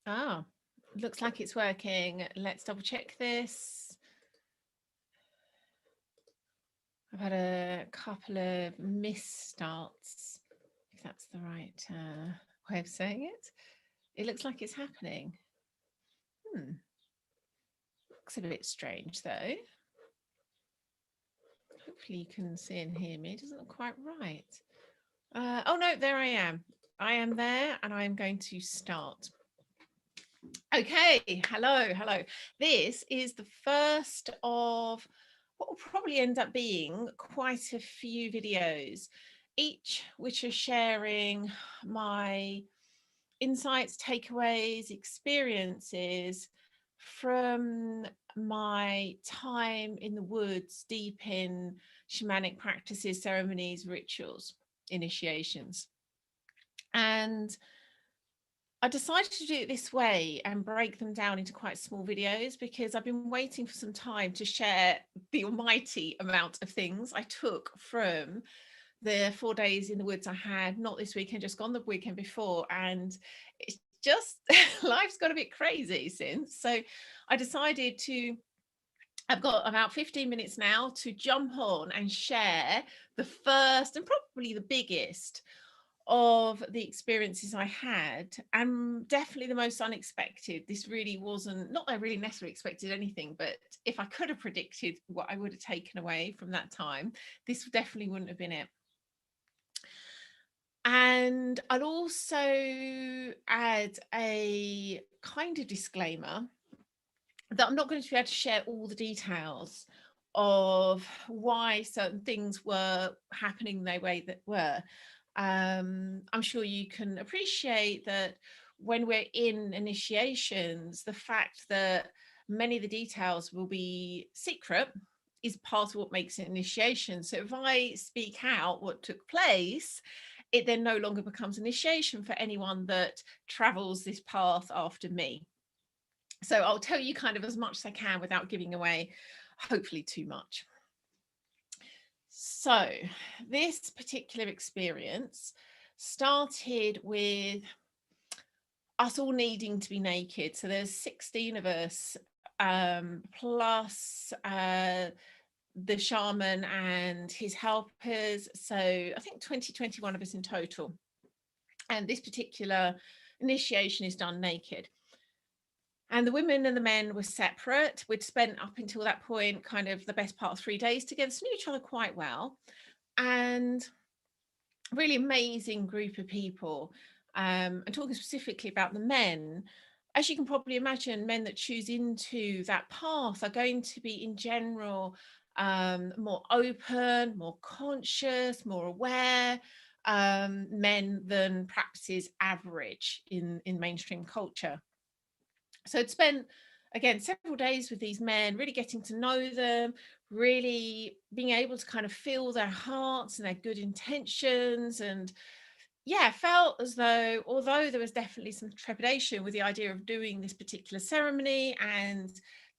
Ah, looks like it's working. Let's double check this. I've had a couple of misstarts, if that's the right way of saying it. It looks like it's happening. Looks a bit strange though. Hopefully you can see and hear me. It doesn't look quite right. Oh no, there I am. I am there and I am going to start. Okay, hello. This is the first of what will probably end up being quite a few videos, each which are sharing my insights, takeaways, experiences from my time in the woods, deep in shamanic practices, ceremonies, rituals, initiations. And I decided to do it this way and break them down into quite small videos because I've been waiting for some time to share the almighty amount of things I took from the 4 days in the woods I had, not this weekend, just gone the weekend before. And it's just, life's got a bit crazy since. So I decided to, I've got about 15 minutes now to jump on and share the first and probably the biggest of the experiences I had, and definitely the most unexpected. This really wasn't, not that I really necessarily expected anything, but if I could have predicted what I would have taken away from that time, this definitely wouldn't have been it. And I'd also add a kind of disclaimer that I'm not going to be able to share all the details of why certain things were happening the way that were. I'm sure you can appreciate that when we're in initiations, the fact that many of the details will be secret is part of what makes an initiation. So if I speak out what took place, it then no longer becomes initiation for anyone that travels this path after me. So I'll tell you kind of as much as I can without giving away, hopefully, too much. So this particular experience started with us all needing to be naked. So there's 16 of us, plus the shaman and his helpers. So I think 21 of us in total. And this particular initiation is done naked. And the women and the men were separate. We'd spent up until that point kind of the best part of 3 days together, so knew each other quite well. And a really amazing group of people. And talking specifically about the men, as you can probably imagine, men that choose into that path are going to be in general more open, more conscious, more aware men than perhaps is average in mainstream culture. So I'd spent, again, several days with these men, really getting to know them, really being able to kind of feel their hearts and their good intentions. And yeah, felt as though, although there was definitely some trepidation with the idea of doing this particular ceremony and,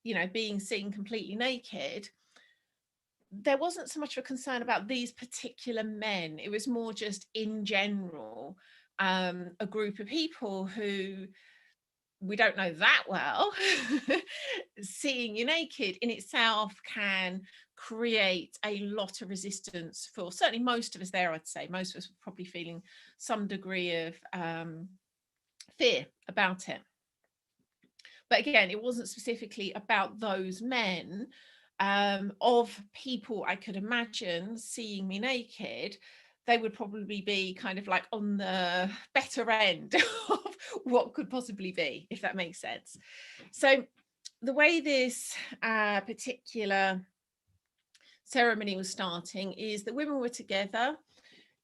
you know, being seen completely naked, there wasn't so much of a concern about these particular men. It was more just in general, a group of people who we don't know that well. Seeing you naked in itself can create a lot of resistance for certainly most of us there. I'd say most of us were probably feeling some degree of fear about it. But again, it wasn't specifically about those men. Of people I could imagine seeing me naked, they would probably be kind of like on the better end of what could possibly be, if that makes sense. So the way this particular ceremony was starting is that women were together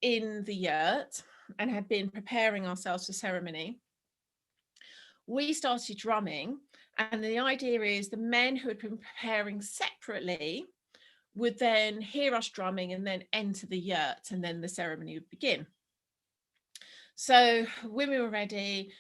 in the yurt and had been preparing ourselves for ceremony. We started drumming, and the idea is the men who had been preparing separately would then hear us drumming and then enter the yurt, and then the ceremony would begin. So women were ready,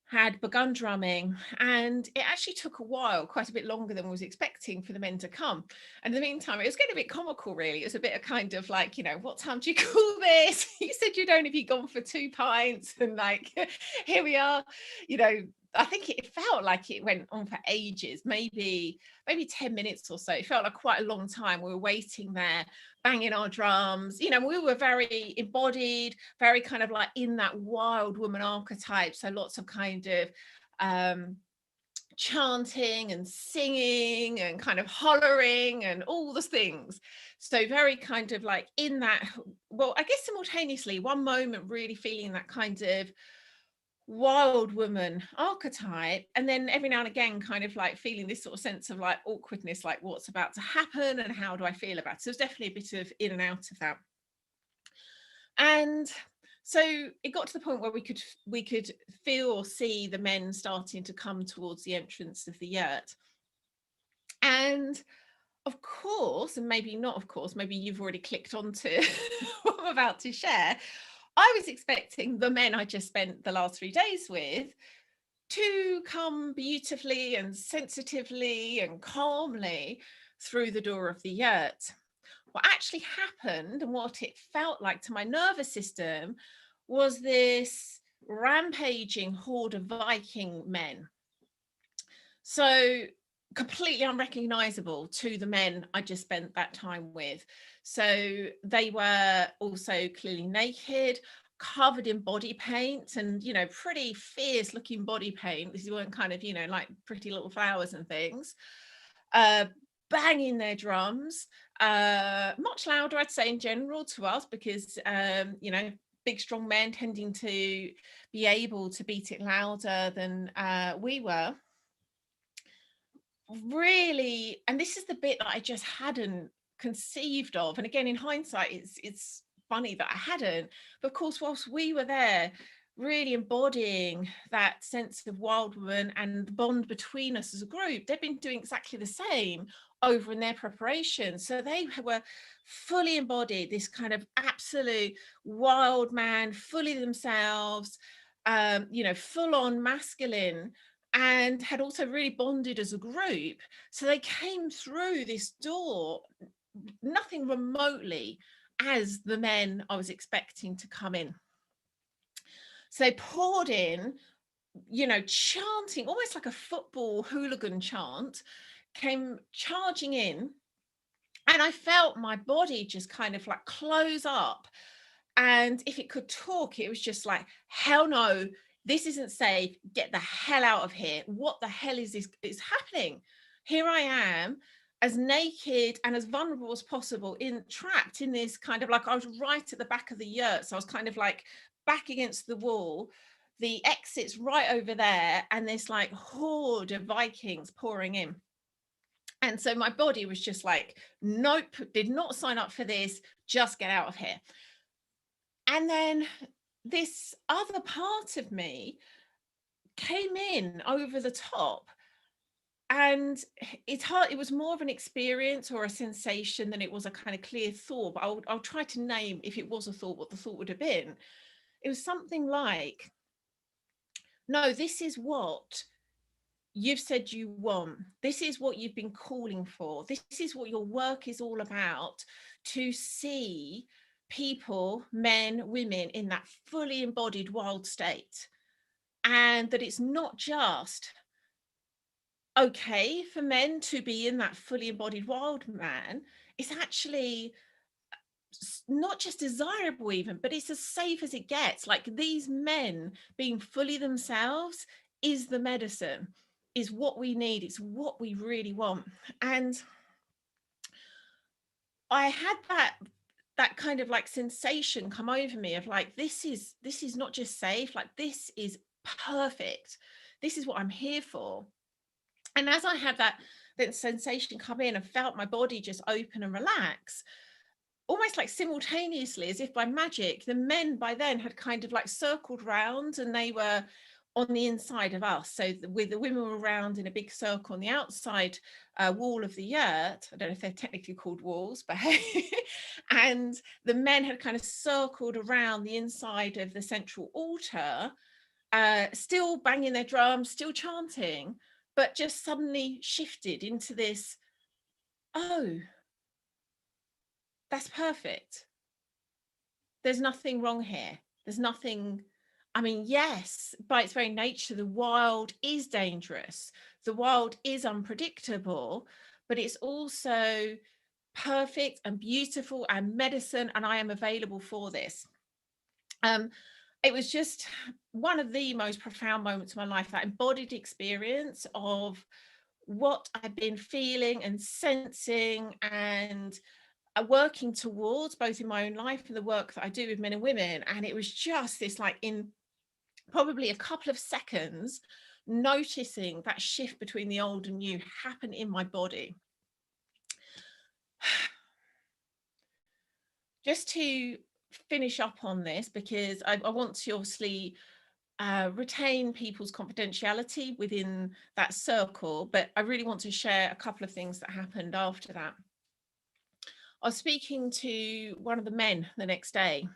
had begun drumming, and it actually took a while, quite a bit longer than I was expecting, for the men to come. And in the meantime, it was getting a bit comical, really. It was a bit of kind of like, you know, what time do you call this? You said you'd only be gone for 2 pints, and like, here we are, you know, I think it felt like it went on for ages, maybe 10 minutes or so. It felt like quite a long time. We were waiting there, banging our drums. You know, we were very embodied, very kind of like in that wild woman archetype. So lots of kind of chanting and singing and kind of hollering and all the things. So very kind of like in that, well, I guess simultaneously, one moment really feeling that kind of wild woman archetype, and then every now and again kind of like feeling this sort of sense of like awkwardness, like what's about to happen and how do I feel about it. So there's definitely a bit of in and out of that. And so it got to the point where we could feel or see the men starting to come towards the entrance of the yurt. And of course, and maybe not of course, maybe you've already clicked onto what I'm about to share, I was expecting the men I just spent the last 3 days with to come beautifully and sensitively and calmly through the door of the yurt. What actually happened and what it felt like to my nervous system was this rampaging horde of Viking men. So completely unrecognizable to the men I just spent that time with. So they were also clearly naked, covered in body paint, and, you know, pretty fierce looking body paint. These weren't kind of, you know, like pretty little flowers and things. Banging their drums, much louder, I'd say, in general to us, because, you know, big strong men tending to be able to beat it louder than we were. Really, and this is the bit that I just hadn't conceived of, and again in hindsight it's funny that I hadn't, but of course whilst we were there really embodying that sense of wild woman and the bond between us as a group, they've been doing exactly the same over in their preparation. So they were fully embodied, this kind of absolute wild man, fully themselves, you know, full on masculine, and had also really bonded as a group. So they came through this door, nothing remotely as the men I was expecting to come in. So they poured in, you know, chanting, almost like a football hooligan chant, came charging in. And I felt my body just kind of like close up. And if it could talk, it was just like, hell no, this isn't safe. Get the hell out of here. What the hell is this is happening? Here I am, as naked and as vulnerable as possible, trapped in this kind of like, I was right at the back of the yurt. So I was kind of like back against the wall. The exit's right over there, and this like horde of Vikings pouring in. And so my body was just like, nope, did not sign up for this. Just get out of here. And then this other part of me came in over the top, and it's hard, it was more of an experience or a sensation than it was a kind of clear thought, but I'll try to name, if it was a thought, what the thought would have been. It was something like, no, this is what you've said you want. This is what you've been calling for. This is what your work is all about, to see people, men, women, in that fully embodied wild state. And that it's not just okay for men to be in that fully embodied wild man, it's actually not just desirable even, but it's as safe as it gets. Like, these men being fully themselves is the medicine, is what we need, it's what we really want. And I had that kind of like sensation come over me of like, this is not just safe, like this is perfect, this is what I'm here for. And as I had that sensation come in and felt my body just open and relax, almost like simultaneously, as if by magic, the men by then had kind of like circled round, and they were on the inside of us. So with the women were around in a big circle on the outside wall of the yurt. I don't know if they're technically called walls, but and the men had kind of circled around the inside of the central altar, still banging their drums, still chanting, but just suddenly shifted into this, oh, that's perfect. There's nothing wrong here. There's nothing I mean, yes, by its very nature, the wild is dangerous. The wild is unpredictable, but it's also perfect and beautiful and medicine, and I am available for this. Um, it was just one of the most profound moments of my life, that embodied experience of what I've been feeling and sensing and working towards, both in my own life and the work that I do with men and women. And it was just this, like, in probably a couple of seconds, noticing that shift between the old and new happen in my body. Just to finish up on this, because I want to obviously retain people's confidentiality within that circle, but I really want to share a couple of things that happened after that. I was speaking to one of the men the next day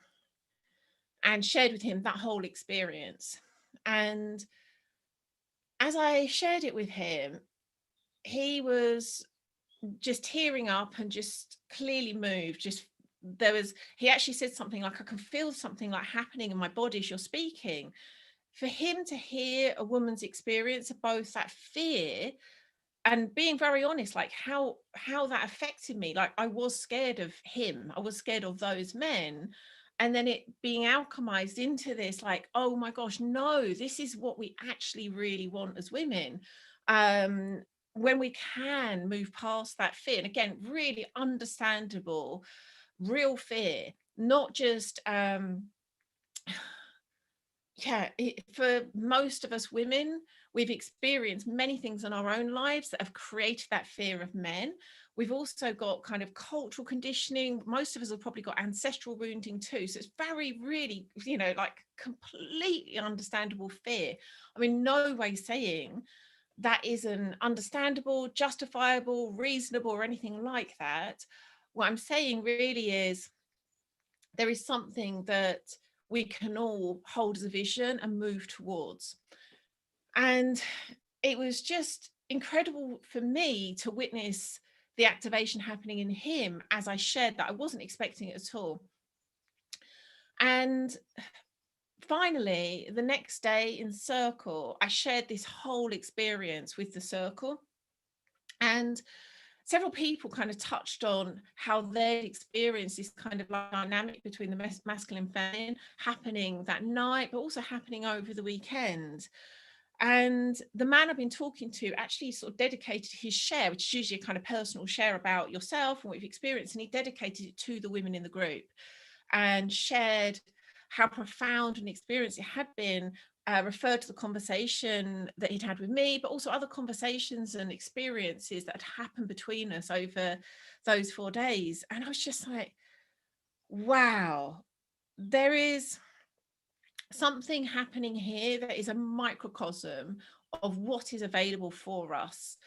and shared with him that whole experience. And as I shared it with him, he was just tearing up and just clearly moved. Just he actually said something like, I can feel something like happening in my body as you're speaking. For him to hear a woman's experience of both that fear and being very honest, like how that affected me. Like, I was scared of him, I was scared of those men, and then it being alchemized into this, like, oh my gosh, no, this is what we actually really want as women. um when we can move past that fear, and again, really understandable, real fear, not just yeah, for most of us women, we've experienced many things in our own lives that have created that fear of men. We've also got kind of cultural conditioning. Most of us have probably got ancestral wounding too. So it's very, really, like, completely understandable fear. I mean, no way saying that isn't understandable, justifiable, reasonable, or anything like that. What I'm saying really is, there is something that we can all hold as a vision and move towards. And it was just incredible for me to witness the activation happening in him as I shared that. I wasn't expecting it at all. And finally, the next day in circle, I shared this whole experience with the circle. And several people kind of touched on how they experienced this kind of dynamic between the masculine and feminine happening that night, but also happening over the weekend. And the man I've been talking to actually sort of dedicated his share, which is usually a kind of personal share about yourself and what you've experienced, and he dedicated it to the women in the group and shared how profound an experience it had been, referred to the conversation that he'd had with me, but also other conversations and experiences that had happened between us over those 4 days. And I was just like, wow, there is something happening here that is a microcosm of what is available for us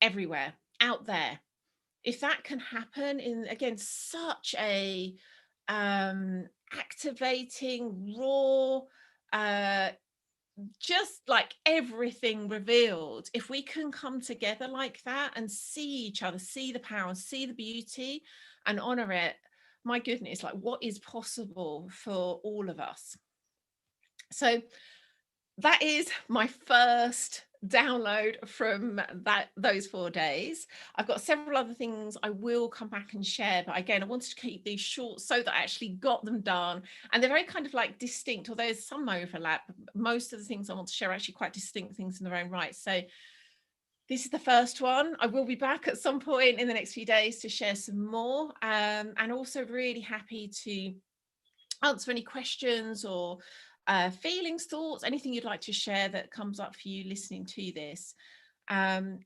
everywhere out there. If that can happen in, again, such a activating, raw, just like everything revealed, if we can come together like that and see each other, see the power and see the beauty and honor it, my goodness, like, what is possible for all of us. So that is my first download from those 4 days. I've got several other things I will come back and share, but again, I wanted to keep these short so that I actually got them done. And they're very kind of like distinct, although there's some overlap. Most of the things I want to share are actually quite distinct things in their own right. So this is the first one. I will be back at some point in the next few days to share some more, and also really happy to answer any questions or feelings, thoughts, anything you'd like to share that comes up for you listening to this.